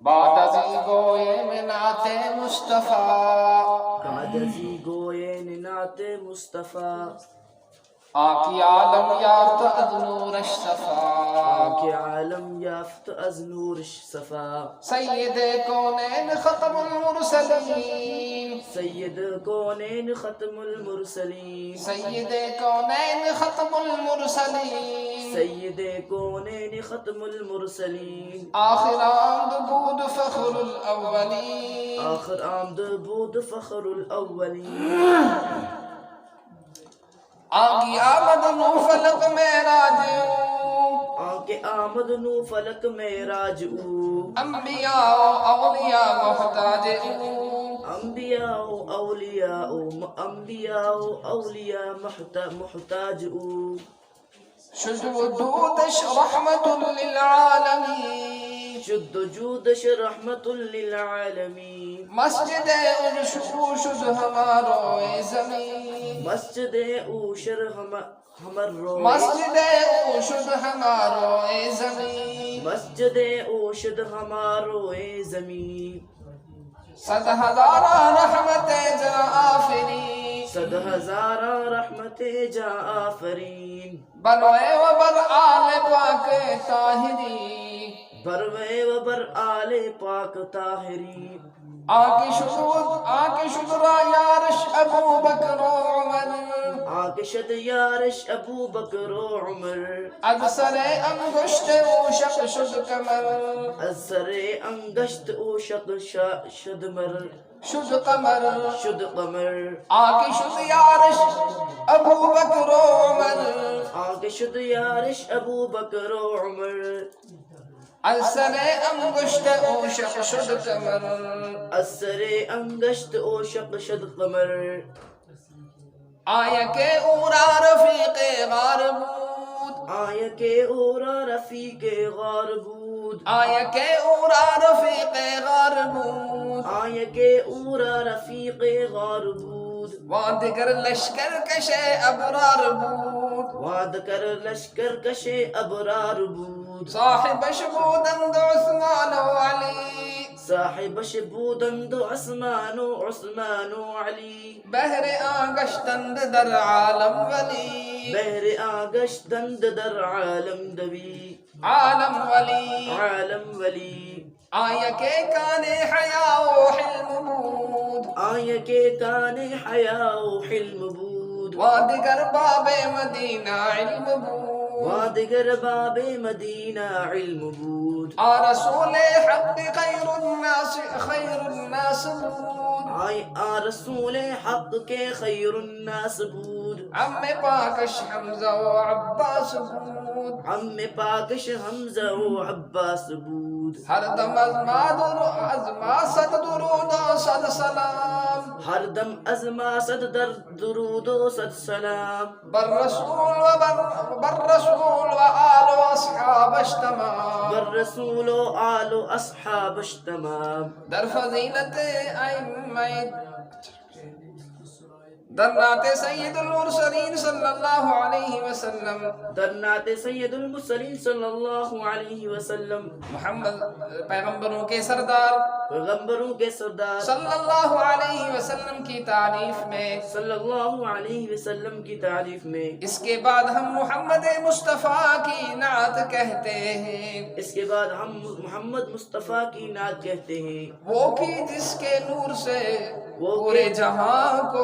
بعد ازی گوئے میں نعت مصطفیٰ، بعد ازی گوئے نعت مصطفیٰ، آنکھ عالم یافت از نورش صفا، کہ عالم یافت از نورش صفا، سید کونین ختم المرسلین، سید کونین ختم المرسلین، سید کونین ختم المرسلین، سید کونین ختم المرسلین، آخر آمد بود فخر الاولین، آخر آمد بود فخر الاولین، آگی آمد نو فلک معراج آنکہ آمد نو فلک معراج او، انبیاء و اولیاء محتاج انبیاء و اولیاء انبیاء و اولیاء محتاج او، شد وجودش رحمت للعالمین، شد جودش رحمت للعالمین، مسجد عرشو شد ہمارو زمین، مسجد اوشر ہمر رو، مسجد او شد ہمارو زمین، مسجد اوشد ہمارو زمین، صد ہزارہ رحمت جا آفرین، صد ہزارہ رحمت جا آفرین، بروے و بر آل پاک طاہرین، بروے و بر آل پاک طاہرین، آنکہ شکرہ یارش ابو بکر و عمر، آکشد یارش ابو بکر و عمر، از سر انگشت او شق شد کمر، از سر انگشت او شد مر، شد قمر، شد قمر، آنکہ شد یارش ابو بکر و عمر، آکشد یارش ابو بکر و عمر، از سر انگشت او شق شد کمر، از سر انگشت او شد قمر، آیا کہ اورا رفیق غار بود، آیا کہ اورا رفیق غار بود، آیا کہ اورا رفیق غار بود، آیا کہ اورا رفیق غار بود، وادگر لشکر کش ابرار بود، وعد کر لشکر کش ابرار بود، صاحبش بودند عثمان و علی، صاحبش بودند عثمان و علی، بحر آگشتند در عالم ولی، بحر آگشتند در عالم دوی، عالم ولی، عالم ولی، آیا کہ کان حیا و حلم بود، آیا کہ کان حیا و حلم بود، وادگر باب مدینہ علم بود، وادگر باب مدینہ علم بود، رسول حق خیر الناس بود، آ رسول حق کے خیر الناس بود، عم پاکش حمزہ و عباس بود، عم پاکش حمزہ و عباس بود، ہر دم ازما صد درود و صد سلام، ہر دم ازما صد در درود و صد سلام، بر رسول و آل و اصحاب اجتماع، بر رسول و آل و اصحاب تمام، در فضیلت ائمہ در نعت سید المرسلین صلی اللہ علیہ وسلم، در نعت سید المرسلین صلی اللہ علیہ وسلم، محمد پیغمبروں کے سردار پیغمبروں کے سردار صلی اللہ علیہ وسلم کی تعریف میں، صلی اللہ علیہ وسلم کی تعریف میں، اس کے بعد ہم محمد مصطفیٰ کی نعت کہتے ہیں، اس کے بعد ہم محمد مصطفیٰ کی نعت کہتے ہیں، وہ کی جس کے نور سے پورے جہاں کو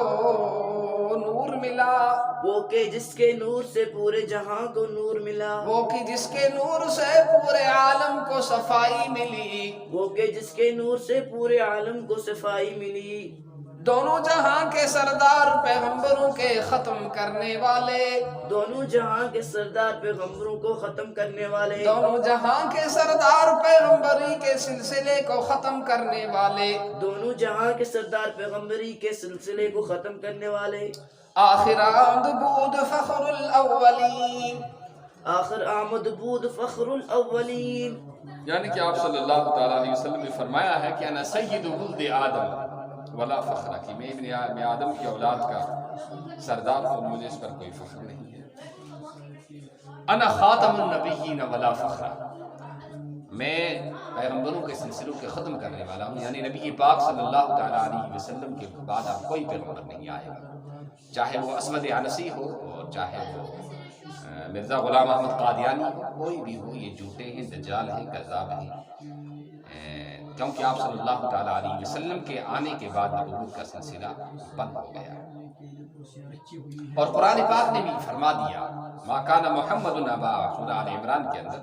نور ملا، وہ کہ جس کے نور سے پورے جہاں کو نور ملا، وہ کی جس کے نور سے پورے عالم کو صفائی ملی، وہ کہ جس کے نور سے پورے عالم کو صفائی ملی، دونوں جہاں کے سردار پیغمبروں کے ختم کرنے والے، دونوں جہاں کے سردار پیغمبروں کو ختم کرنے والے، دونوں جہاں کے سردار پیغمبری کے سلسلے کو ختم کرنے والے، دونوں جہاں کے سردار پیغمبری کے سلسلے کو ختم کرنے والے، آخر آمد بود فخر الاولین، آخر آمد بود فخر الاولین، یعنی کہ آپ صلی اللہ تعالیٰ علیہ وسلم نے فرمایا ہے کہ انا سید ولد آدم ولا فخر، کہ میں ابن آدم کی اولاد کا سردار اور مجھے اس پر کوئی فخر نہیں ہے، انا خاتم النبیین ولا فخر، میں پیغمبروں کے سلسلوں کے ختم کرنے والا ہوں، یعنی نبی پاک صلی اللہ تعالیٰ علیہ وسلم کے بعد اب کوئی پیغمبر نہیں آئے گا، چاہے وہ اسود عنسی ہو اور چاہے وہ مرزا غلام احمد قادیانی ہو، کوئی بھی ہو، یہ جھوٹے ہیں، دجال ہیں، کذاب ہیں، کیونکہ آپ صلی اللہ تعالیٰ علیہ وسلم کے آنے کے بعد نبوت کا سلسلہ بند ہو گیا۔ اور قرآن پاک نے بھی فرما دیا، ما کان محمد ابا، سورہ آل عمران کے اندر،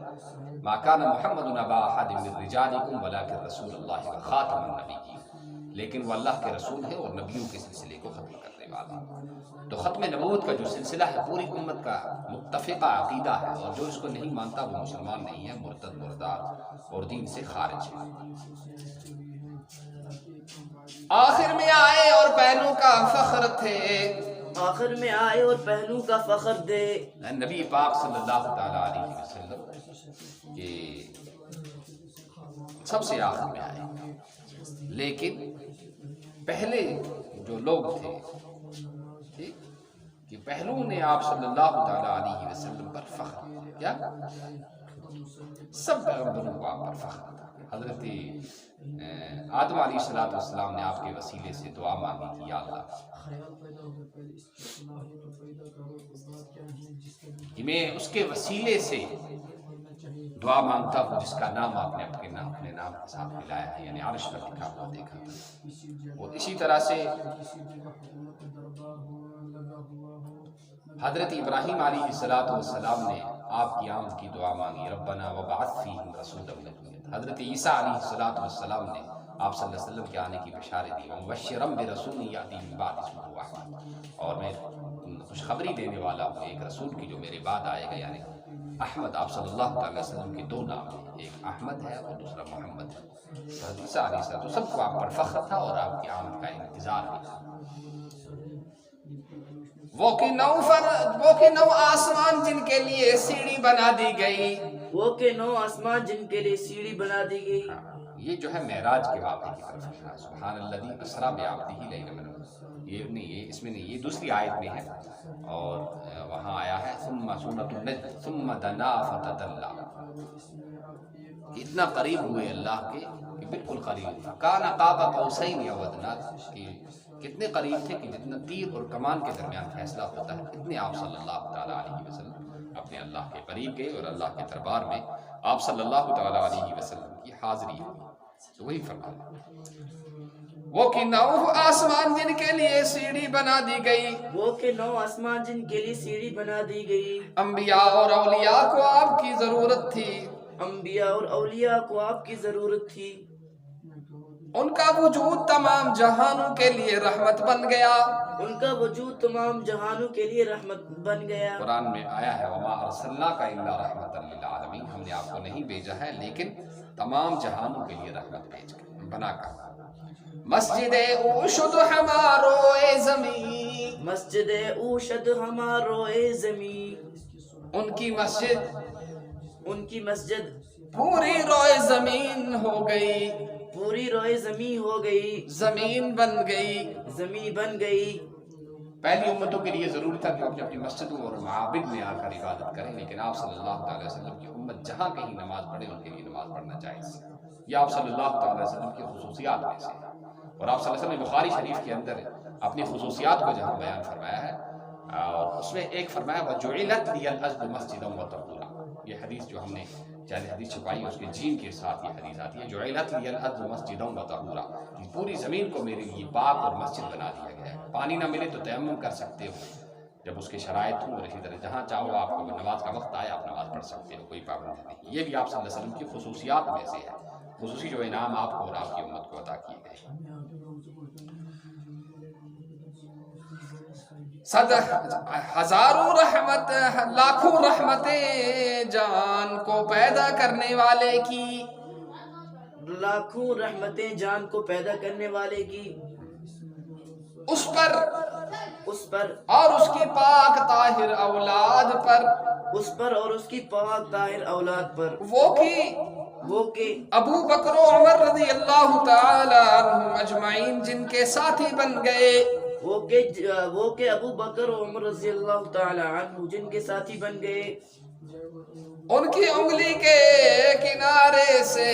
ما کان محمد ابا احد من رجالکم ولکن رسول اللہ وخاتم النبیین، لیکن وہ اللہ کے رسول ہے اور نبیوں کے سلسلے کو ختم کرنے والا۔ تو ختم نبوت کا جو سلسلہ ہے پوری امت کا متفقہ عقیدہ ہے، اور جو اس کو نہیں مانتا وہ مسلمان نہیں ہے، مرتد مردار اور دین سے خارج ہے۔ آخر میں آئے اور پہلو کا فخر تھے، آخر میں آئے اور پہلو کا فخر دے، نبی پاک صلی اللہ تعالیٰ علیہ وسلم کہ سب سے آخر میں آئے، لیکن پہلے جو لوگ تھے کہ پہلو نے آپ صلی اللہ تعالیٰ علیہ وسلم پر فخر کیا، سب پیغمبروں کو آپ پر فخر تھا۔ حضرت آدم علیہ السلام نے آپ کے وسیلے سے دعا مانگی کہ یا اللہ کہ میں اس کے وسیلے سے دعا مانگتا ہوں جس کا نام آپ نے اپنے نام کے ساتھ ملایا ہے، یعنی عرش پر لکھا ہوا دیکھا تھا۔ اور اسی طرح سے حضرت ابراہیم علیہ السلام نے آپ کی آمد کی دعا مانگی، ربنا وبعث فیہم رسولا منہم۔ حضرت عیسیٰ علیہ السلام نے آپ صلی اللہ علیہ وسلم کے آنے کی بشارت دی، ومبشرا برسول یأتی من بعد اسمہ احمد، اور میں خوشخبری دینے والا ہوں ایک رسول کی جو میرے بعد آئے گا، یعنی احمد۔ آپ صلی اللہ علیہ وسلم کے دو نام ہیں، ایک احمد ہے اور دوسرا محمد ہے۔ حضرت عیسیٰ علیہ السلام تو سب کو آپ پر فخر تھا اور آپ کی آمد کا انتظار بھی تھا۔ وہ کہ نو آسمان جن کے لیے سیڑھی بنا دی گئی، وہ کہ نو آسمان جن کے لیے سیڑھی بنا دی گئی۔ یہ جو ہے معراج کے واقعے کی طرف ہے، سبحان الذی اسریٰ بعبدہ لیلا من یہ نہیں، اس میں نہیں، یہ دوسری آیت میں ہے، اور وہاں آیا ہے ثم سورۃ النجم ثم دنا فتدلی، اتنا قریب ہوئے اللہ کے کہ بالکل قریب، کان قاب قوسین او ادنی، کہ کتنے قریب تھے کہ جتنا تیر اور کمان کے درمیان فیصلہ ہوتا ہے، اتنے آپ صلی اللہ تعالیٰ علیہ وسلم اپنے اللہ کے قریب گئے، اور اللہ کے دربار میں آپ صلی اللہ تعالیٰ علیہ وسلم کی حاضری ہوئی۔ تو وہی فرمایا، وہ کہ نو آسمان جن کے لیے سیڑھی بنا دی گئی، وہ کہ نو آسمان جن کے لیے سیڑھی بنا دی گئی، انبیاء اور اولیاء کو آپ کی ضرورت تھی، انبیاء اور اولیاء کو آپ کی ضرورت تھی، ان کا وجود تمام جہانوں کے لیے رحمت بن گیا، ان کا وجود تمام جہانوں کے لیے رحمت بن گیا۔ قرآن میں آیا ہے وما ارسلناک الا رحمۃ للعالمین، ہم نے آپ کو نہیں بھیجا ہے لیکن تمام جہانوں کے لیے رحمت بھیج کر بنا کر۔ مسجد اوشد ہمارو اے زمین، مسجد اوشد ہمارو اے زمین، ان کی مسجد پوری روئے زمین ہو گئی، پوری روئے زمین ہو گئی، زمین بن گئی، زمین بن گئی۔ پہلی امتوں کے لیے ضروری تھا کہ اپنی اپنی مسجدوں اور معابد میں آ کر عبادت کریں، لیکن آپ صلی اللہ تعالی وسلم کی امت جہاں کہیں نماز پڑھے ان کے لیے نماز پڑھنا جائز ہے، یہ آپ صلی اللہ تعالی وسلم کی خصوصیات میں سے ہے۔ اور آپ صلی اللہ علیہ وسلم نے بخاری شریف کے اندر اپنی خصوصیات کو جہاں بیان فرمایا ہے، اور اس میں ایک فرمایا وَجُعِلَتْ لِيَ الْأَرْضُ مَسْجِدًا وَطَهُورًا، یہ حدیث جو ہم نے چاہے حدیث چھپائی اس کے جیم کے ساتھ یہ حدیث آتی ہے، جُعِلَتْ لِيَ الْأَرْضُ مَسْجِدًا وَطَهُورًا، پوری زمین کو میرے لیے پاک اور مسجد بنا دیا گیا ہے۔ پانی نہ ملے تو تیمم کر سکتے ہو جب اس کے شرائط ہوں، اور اسی طرح جہاں چاہو آپ کو نماز کا وقت آئے آپ نماز پڑھ سکتے ہو، کوئی پابندی نہیں۔ یہ بھی آپ صلی اللہ علیہ وسلم کی خصوصیات میں سے ہے، خصوصی جو انعام آپ کو اور آپ کی امت کو عطا کیے گئے۔ ہزاروں رحمت لاکھوں رحمتیں جان کو پیدا کرنے والے کی، لاکھوں رحمتیں جان کو پیدا کرنے والے کی، اس پر اور اس کی پاک طاہر اولاد پر، اس پر اور اس کی پاک طاہر اولاد پر، وہ کہ ابو بکر و عمر رضی اللہ تعالی عنہم اجمعین جن کے ساتھی بن گئے، وہ کہ ابو بکر و عمر رضی اللہ تعالی عنہ جن کے ساتھی بن گئے، ان کی انگلی کے کنارے سے،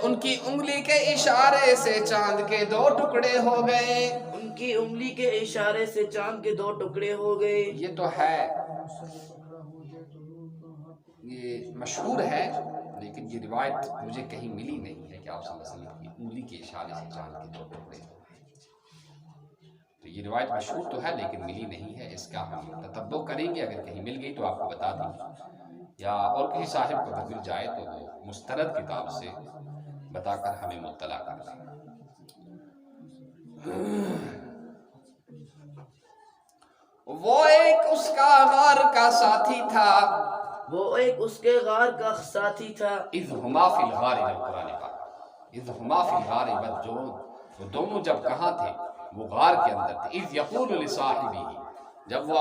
ان کی انگلی کے اشارے سے چاند کے 2 ٹکڑے ہو گئے۔ ان کی انگلی کے اشارے سے چاند کے 2 ٹکڑے ہو گئے۔ یہ تو ہے، یہ مشہور ہے، لیکن یہ روایت مجھے کہیں ملی نہیں ہے کہ آپ صلی اللہ علیہ وسلم کی انگلی کے اشارے سے چاند کے 2 ٹکڑے ہو گئے۔ تو یہ روایت مشہور تو ہے لیکن ملی نہیں ہے، اس کا ہم تتبع کریں گے، اگر کہیں مل گئی تو آپ کو بتا دیں گے، یا اور کسی صاحب کو اگر مل جائے تو وہ مستند کتاب سے بتا کر ہمیں مطلع کر دیں۔ وہ ایک اس کا غار کا ساتھی تھا، وہ ایک اس کے غار کا ساتھی تھا۔ اذ ہما فی الغار، قرآن پاک، اذ ہما فی الغار، جو وہ دونوں جب کہاں تھے، وہ غار کے اندر تھے۔ اذ یقول لصاحبہ، جب وہ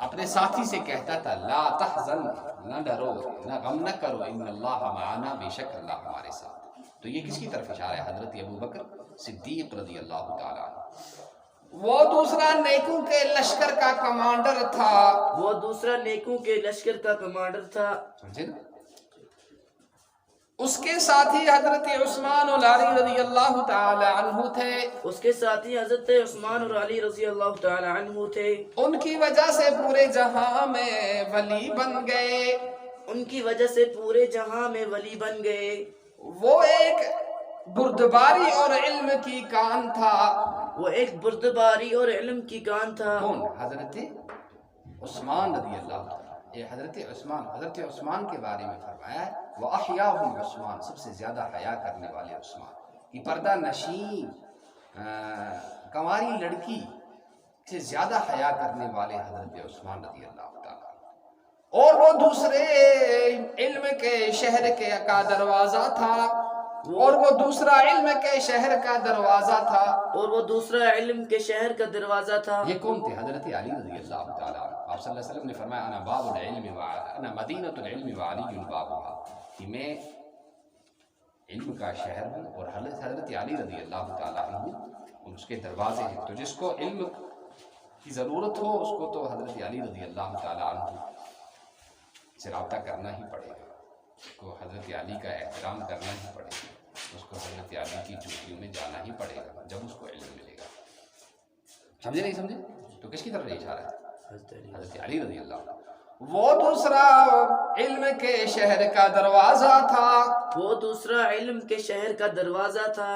اپنے ساتھی سے کہتا تھا، لا تحزن، نہ ڈرو، نہ غم نہ کرو، ان اللہ معنا، بے شک اللہ ہمارے ساتھ۔ تو یہ کس کی طرف اشارہ ہے؟ حضرت ابوبکر صدیق رضی اللہ تعالیٰ عنہ۔ وہ دوسرا نیکوں کے لشکر کا کمانڈر تھا، وہ دوسرا نیکوں کے لشکر کا کمانڈر تھا، سمجھے نا؟ اس کے ساتھی حضرت عثمان اور علی رضی اللہ تعالی عنہ تھے، اس کے ساتھی حضرت عثمان اور علی رضی اللہ تعالی عنہ تھے۔ ان کی وجہ سے پورے جہاں میں ولی بن گئے، ان کی وجہ سے پورے جہاں میں ولی بن گئے۔ وہ ایک بردباری اور علم کی کان تھا، وہ ایک بردباری اور علم کی کان تھا۔ کون؟ حضرت عثمان رضی اللہ تعالیٰ۔ یہ حضرت عثمان کے بارے میں فرمایا ہے، وَأَحْيَاهُمْ عثمان، سب سے زیادہ حیا کرنے والے عثمان، یہ پردہ نشین کنواری لڑکی سے زیادہ حیا کرنے والے حضرت عثمان رضی اللہ تعالیٰ۔ اور وہ دوسرے علم کے شہر کا دروازہ تھا، اور وہ دوسرا علم کے شہر کا دروازہ تھا، اور وہ دوسرا علم کے شہر کا دروازہ تھا۔ یہ کون تھے؟ حضرت علی رضی اللہ تعالیٰ عنہ۔ آپ صلی اللہ علیہ وسلم نے فرمایا، انا باب العلم انا مدینۃ العلم وعلی بابها، کہ میں علم کا شہر ہوں اور حضرت علی رضی اللہ تعالیٰ عنہ اس کے دروازے ہیں۔ تو جس کو علم کی ضرورت ہو اس کو تو حضرت علی رضی اللہ تعالیٰ عنہ سے رابطہ کرنا ہی پڑے گا، اس کو حضرت علی کا احترام کرنا ہی پڑے گا، اس کو حضرت علی کی چوٹیوں میں جانا ہی پڑے گا جب اس کو علم ملے گا۔ سمجھے نہیں سمجھے؟ تو کس کی طرف اشارہ ہے؟ حضرت علی رضی اللہ عنہ۔ وہ دوسرا علم کے شہر کا دروازہ تھا، وہ دوسرا علم کے شہر کا دروازہ تھا،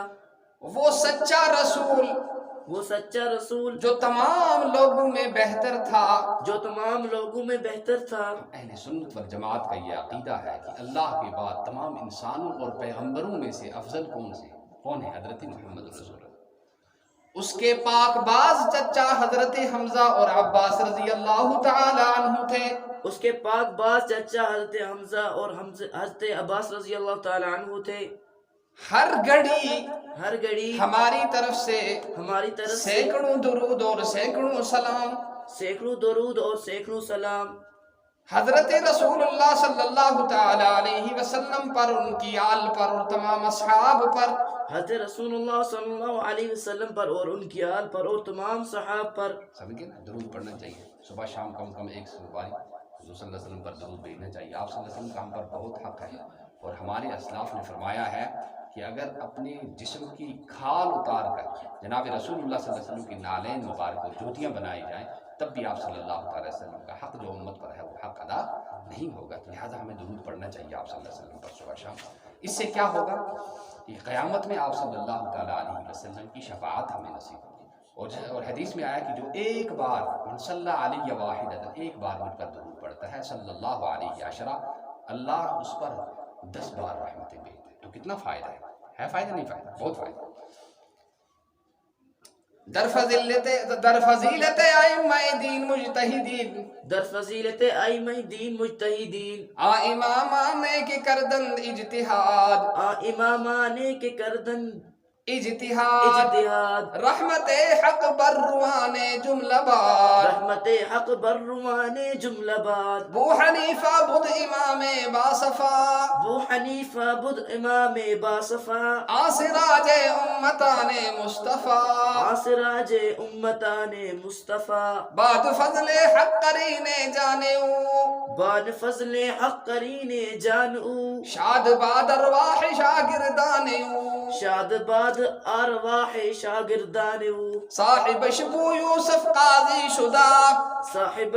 وہ سچا رسول، وہ سچا رسول جو تمام لوگوں میں بہتر تھا، جو تمام لوگوں میں بہتر تھا۔ اہل سنت والجماعت کا یہ عقیدہ ہے کہ اللہ کے بعد تمام انسانوں اور پیغمبروں میں سے افضل کون ہے؟ حضرت محمد رسول اللہ۔ اس کے پاک باز چچا حضرت حمزہ اور عباس رضی اللہ تعالی عنہ تھے، اس کے پاک باز چچا حضرت حمزہ اور حضرت عباس رضی اللہ تعالی عنہ تھے۔ ہر گھڑی ہماری طرف سے سینکڑوں درود اور سینکڑوں سلام، سینکڑوں درود اور سینکڑوں سلام حضرت رسول اللہ صلی اللہ تعالی علیہ وسلم پر، ان کی آل پر اور تمام اصحاب پر، حضرت رسول اللہ صلی اللہ علیہ وسلم پر اور ان کی آل پر اور تمام صحاب پر۔ سمجھ گئے نا؟ درود پڑھنا چاہیے صبح شام، کم کم 100 بار حضور صلی اللہ علیہ وسلم پر درود بھیجنا چاہیے۔ آپ صلی اللہ علیہ وسلم کا ہم پر بہت حق ہے، اور ہمارے اسلاف نے فرمایا ہے کہ اگر اپنے جسم کی کھال اتار کر جناب رسول اللہ صلی اللہ علیہ وسلم کی نالین مبارک اور جوتیاں بنائی جائیں تب بھی آپ صلی اللہ علیہ وسلم کا حق جو امت پر ہے وہ حق ادا نہیں ہوگا۔ لہٰذا ہمیں درود پڑھنا چاہیے آپ صلی اللہ علیہ وسلم پر صبح شام۔ اس سے کیا ہوگا کہ قیامت میں آپ صلی اللہ تعالیٰ علیہ وسلم کی شفاعت ہمیں نصیب ہوگی، اور حدیث میں آیا کہ جو ایک بار من صلی علیہ واحدۃ، ایک بار مجھ پر درود پڑھتا ہے، صلی اللہ علیہ عشرہ، اللہ اس پر 10 بار رحمتیں بھیجتے ہیں۔ تو کتنا فائدہ ہے فائدہ نہیں فائدہ؟ بہت فائدہ۔ در فضیلت ائمہ دین مجتہدین، در فضیلت ائمہ دین مجتہدین، امامانے کے کردن اجتہاد، امامانے کے کردن اجتہاد اجتہاد رحمت حق برروان جملہ بار رحمت حق برروان جملہ باد بو حنیفہ بدھ امام باصفا ابو حنیفہ بدھ امام باصفا آسراج امتان مصطفیٰ آسراج امتان مصطفیٰ بعد فضل حق قرین جانو بان فضل حق قرین جانو شاد باد ارواح شاگردان شاد باد ارواح شاگردان صاحب شبو یوسف قاضی شدہ صاحب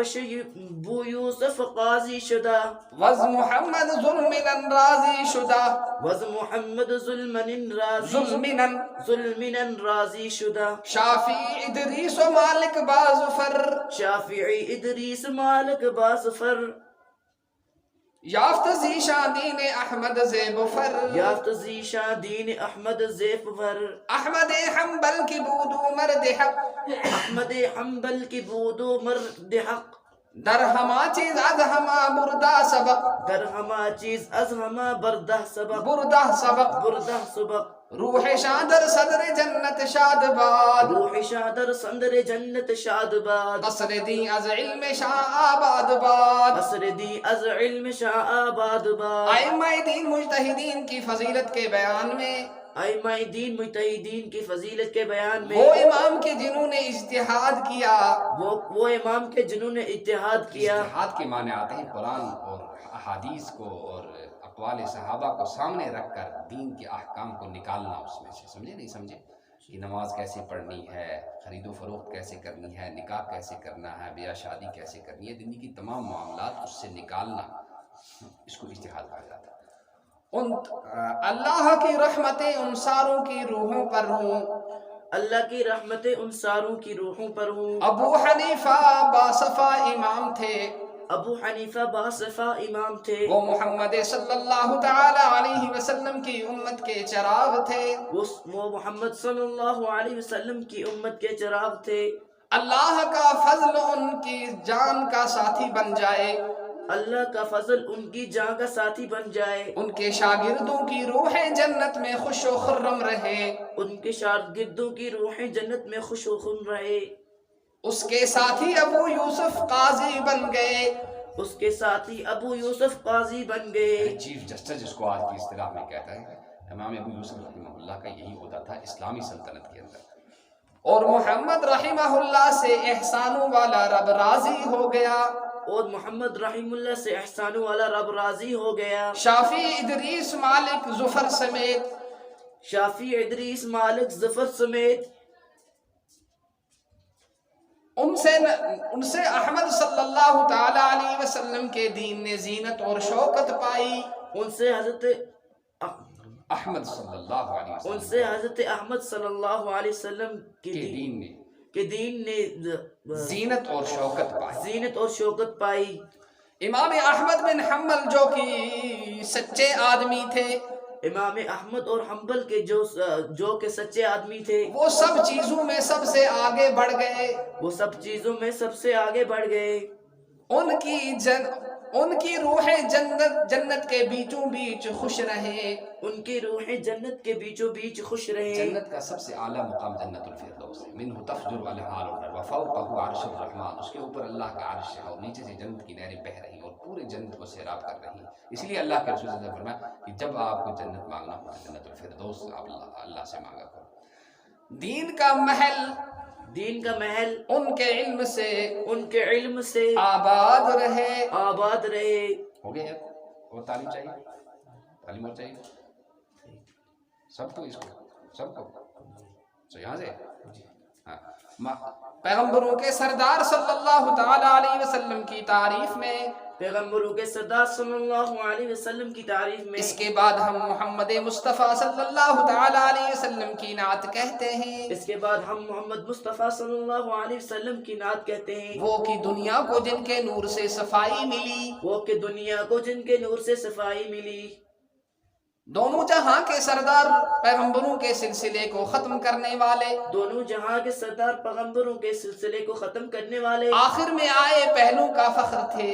بو یوسف قاضی شدہ وز محمد ظلمن راضی شدہ وز محمد ظلمن راضی ظلمن راضی شدہ شافی ادریس و مالک بازفر شافعی ادریس مالک باصفر یافت زیشان دین احمد زیبفر یافت زیشان دین احمد زیفور احمد حنبل کی بودو مرد حق احمد حنبل کی بودو مرد حق در ہما چیز از ہما بردہ سبق در ہما چیز از ہما بردہ سبق بردہ سبق بردہ سبق روح شادر صدر جنت شاد باد روح شادر صدر جنت شاد باد قصر دی از علم شاہ آباد باد قصر دی از علم شاہ آباد باد ائمہ دین مجتہدین کی فضیلت کے بیان میں ائمہ دین مجتہدین کی فضیلت کے بیان میں وہ امام کے جنہوں نے اجتہاد کیا وہ امام کے جنہوں نے اتحاد کیا اجتہاد کے معنی آتے ہیں قرآن اور احادیث کو اور اقوال صحابہ کو سامنے رکھ کر دین کے احکام کو نکالنا اس میں سے. سمجھے نہیں سمجھے کہ نماز کیسے پڑھنی ہے، خرید و فروخت کیسے کرنی ہے، نکاح کیسے کرنا ہے، بیاہ شادی کیسے کرنی ہے، دنیا کی تمام معاملات اس سے نکالنا، اس کو اجتہاد کہا جاتا ہے. اللہ کی رحمتیں ان ساروں کی روحوں پر ہوں، اللہ کی رحمتیں ان ساروں کی روحوں پر ہوں. ابو حنیفہ باصفا امام تھے، ابو حنیفہ باصفا امام تھے، وہ محمد صلی اللہ تعالی علیہ وسلم کی امت کے چراغ تھے، وہ محمد صلی اللہ علیہ وسلم کی امت کے چراغ تھے. اللہ کا فضل ان کی جان کا ساتھی بن جائے، اللہ کا فضل ان کی جان کا ساتھی بن جائے، ان کے شاگردوں کی روح جنت میں خوش و خرم رہے، ان کے شاگردوں کی روحیں جنت میں خوش و خرم رہے. اس کے ساتھی ابو یوسف قاضی بن گئے، اس کے ساتھی ابو یوسف قاضی بن گئے. چیف جسٹس جس کو آج کی اصطلاح میں کہتا ہے، امام ابو یوسف رحمہ اللہ کا یہی عہدہ تھا اسلامی سلطنت کے اندر. اور محمد رحمہ اللہ سے احسانوں والا رب راضی ہو گیا، اور محمد رحیم اللہ سے احسانوں والا رب راضی ہو گیا. شافی ادریس مالک ظفر سمیت، شافی ادریس مالک ظفر سمیت ان سے احمد صلی اللہ تعالی علیہ وسلم کے دین نے زینت اور شوکت پائی. ان سے حضرت احمد صلی اللہ علیہ وسلم ان سے حضرت احمد صلی اللہ علیہ وسلم کے دین نے زینت اور شوکت پائی. زینت اور شوکت پائی. امام احمد بن حنبل جو کہ سچے آدمی تھے، امام احمد اور حنبل کے جو کہ سچے آدمی تھے، وہ سب چیزوں میں سب سے آگے بڑھ گئے، وہ سب چیزوں میں سب سے آگے بڑھ گئے. ان کی روحیں جنت کے بیچوں بیچ خوش رہے، ان کی روحیں جنت کے بیچوں بیچ خوش رہے. جنت کا سب سے اعلیٰ مقام جنت الفردوس ہے، منہ تفجر الانہار وفوقہ عرش الرحمن. اس کے اوپر اللہ کا عرش ہے اور نیچے سے جنت کی نہریں بہہ رہی اور پورے جنت کو سیراب کر رہی. اس لیے اللہ کے رسول صلی اللہ علیہ وسلم نے فرمایا کہ جب آپ کو جنت مانگنا ہو تو جنت الفردوس آپ اللہ سے مانگا کرو. دین کا محل ان کے علم سے آباد رہے. ہو گیا. اور تعلیم چاہیے، تعلیم اور چاہیے سب کو، اس کو سب کو. تو یہاں سے پیغمبروں کے سردار صلی اللہ تعالی علیہ وسلم کی تعریف میں، پیغمبروں کے سردار صلی اللہ علیہ وسلم کی تعریف میں، اس کے بعد ہم محمد مصطفیٰ صلی اللہ تعالی علیہ وسلم کی نعت کہتے ہیں. اس کے بعد ہم محمد مصطفیٰ صلی اللہ علیہ وسلم کی نعت کہتے ہیں. وہ کہ دنیا کو جن کے نور سے صفائی ملی، وہ کہ دنیا کو جن کے نور سے صفائی ملی. دونوں جہاں کے سردار پیغمبروں کے سلسلے کو ختم کرنے والے، دونوں جہاں کے سردار پیغمبروں کے سلسلے کو ختم کرنے والے، آخر میں آئے پہلو کا فخر تھے.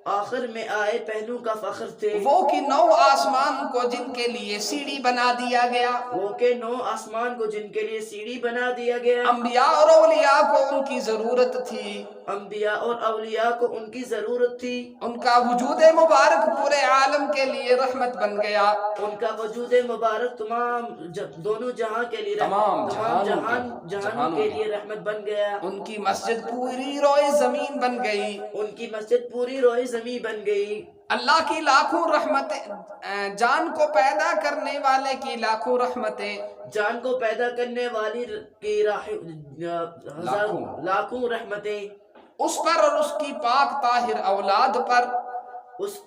آخر میں آئے پہلو کا فخر تھے، وہ کہ 9 آسمان کو جن کے لیے سیڑھی بنا دیا گیا، وہ کہ 9 آسمان کو جن کے لیے سیڑھی بنا دیا گیا، انبیاء اور اولیاء کو ان کی ضرورت تھی، انبیاء اور اولیاء کو ان کی ضرورت تھی، ان کا وجود مبارک پورے عالم کے لیے رحمت بن گیا، ان کا وجود مبارک تمام دونوں جہاں کے لیے تمام جہانوں کے لیے رحمت بن گیا، ان کی مسجد پوری روئے زمین بن گئی، ان کی مسجد پوری روئے زمین بن گئی، اللہ کی لاکھوں رحمتیں، جان کو پیدا کرنے والے کی لاکھوں رحمتیں، جان کو پیدا کرنے والی کی لاکھوں رحمتیں اس پر اور اس کی پاک طاہر اولاد پر، اس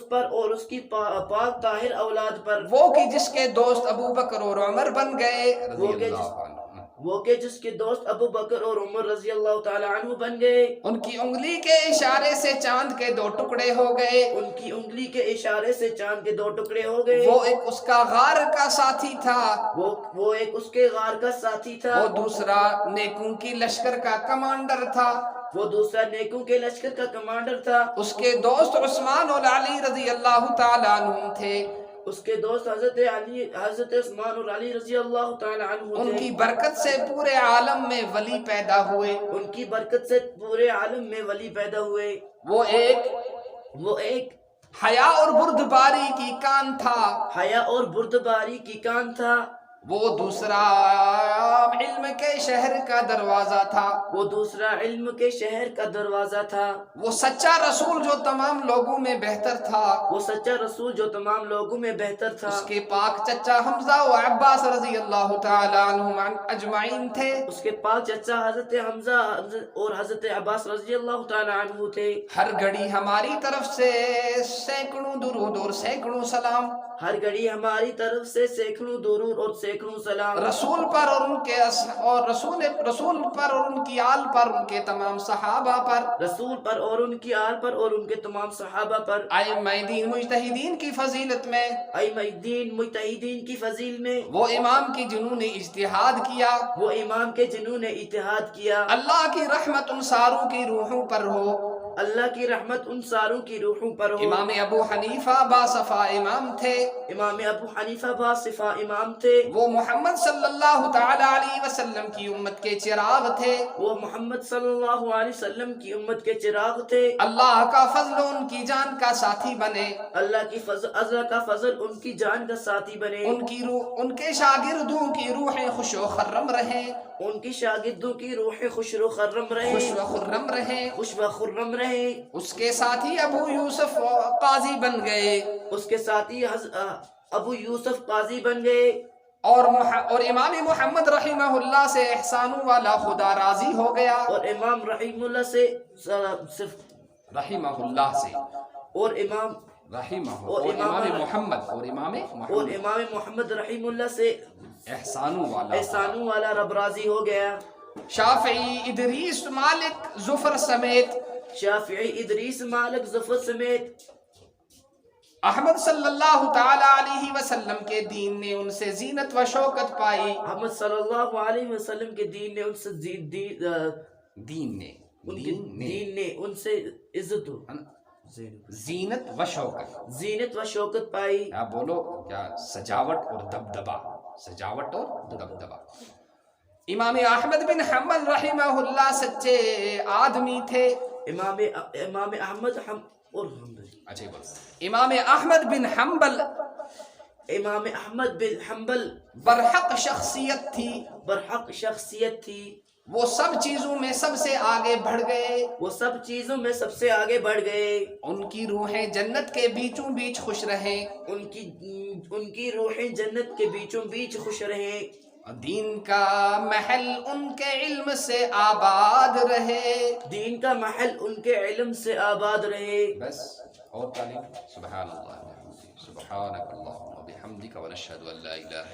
پر اور اس کی پاک طاہر اولاد پر، وہ کہ جس کے دوست ابو بکر اور عمر بن گئے رضی اللہ عنہ، وہ کہ جس کے دوست ابو بکر اور عمر رضی اللہ تعالی عنہ بن گئے، ان کی انگلی کے اشارے سے چاند کے 2 ٹکڑے ہو گئے، ان کی انگلی کے اشارے سے چاند کے 2 ٹکڑے ہو گئے، وہ ایک اس کا غار کا ساتھی تھا، وہ ایک اس کے غار کا ساتھی تھا، وہ دوسرا نیکوں کی لشکر کا کمانڈر تھا، وہ دوسرا نیکوں کے لشکر کا کمانڈر تھا، اس کے دوست عثمان اور علی رضی اللہ تعالیٰ عنہ تھے، اس کے دوست حضرت عثمان اور علی رضی اللہ تعالی عنہ ان تھے، کی برکت سے پورے عالم میں ولی پیدا ہوئے، ان کی برکت سے پورے عالم میں ولی پیدا ہوئے، وہ ایک حیا اور بردباری کی کان تھا، حیا اور بردباری کی کان تھا، وہ دوسرا علم کے شہر کا دروازہ تھا، وہ دوسرا علم کے شہر کا دروازہ تھا، وہ سچا رسول جو تمام لوگوں میں بہتر تھا، وہ سچا رسول جو تمام لوگوں میں بہتر تھا، اس کے پاک چچا حمزہ و عباس رضی اللہ تعالی عنہما اجمعین تھے، اس کے پاک چچا حضرت حمزہ اور حضرت عباس رضی اللہ تعالی عنہ تھے، ہر گھڑی ہماری طرف سے سینکڑوں درود اور سینکڑوں سلام، ہر گھڑی ہماری طرف سے سینکڑوں درود اور سینکڑوں سلام رسول پر اور ان کے رسول پر اور ان کی آل پر، ان کے تمام صحابہ پر، رسول پر اور ان کی آل پر اور ان کے تمام صحابہ پر، ائمہ دین مجتہدین کی فضیلت میں، ائمہ دین مجتہدین کی فضیل میں، وہ امام کی جنہوں نے اجتہاد کیا، وہ امام کے جنہوں نے اتحاد کیا، اللہ کی رحمت ان ساروں کی روحوں پر ہو، اللہ کی رحمت ان ساروں کی روحوں پر ہو۔ امام ابو حنیفہ باصفا امام تھے، امام ابو حنیفہ باصفا امام تھے، وہ محمد صلی اللہ تعالی علیہ وسلم کی امت کے چراغ تھے، وہ محمد صلی اللہ علیہ وسلم کی امت کے چراغ تھے، اللہ کا فضل ان کی جان کا ساتھی بنے، اللہ کا فضل ان کی جان کا ساتھی بنے، ان کے شاگردوں کی روحیں خوش و خرم رہیں، ان کی شاگردوں کی روحیں خوش و خرم رہیں، خوش و خرم رہیں، خوش و خرم رہیں، اس کے ساتھی ابو یوسف قاضی بن گئے، اس کے ساتھی ابو یوسف قاضی بن گئے، اور امام محمد رحمہ اللہ سے احسانوں والا خدا راضی ہو گیا، اور امام رحیم اللہ سے رحمہ اللہ سے، اور امام محمد رحیم اللہ سے احسانوں والا رب راضی ہو گیا۔ شافعی ادریس مالک ظفر سمیت، شافعی ادریس مالک ظفر سمیت احمد صلی اللہ تعالی علیہ وسلم کے دین نے ان سے زینت و شوکت پائی، احمد صلی اللہ علیہ وسلم کے دین نے ان سے ان سے عزت زینت و شوکت پائی، کیا بولو کیا سجاوٹ اور دبدبا، سجاوٹ اور دبدبا۔ امام احمد بن حنبل رحمہ اللہ سچے آدمی تھے، امام احمد امام احمد بن حنبل برحق شخصیت تھی، وہ سب چیزوں میں سب سے آگے بڑھ گئے، ان کی روحیں جنت کے بیچوں بیچ خوش رہیں، ان کی روحیں جنت کے بیچوں بیچ خوش رہیں، دین کا محل ان کے علم سے آباد رہے، دین کا محل ان کے علم سے آباد رہے۔ بس اور تعلیم سبحان اللہ سبحانک اللہم و بحمدک ونشہد ان لا الہ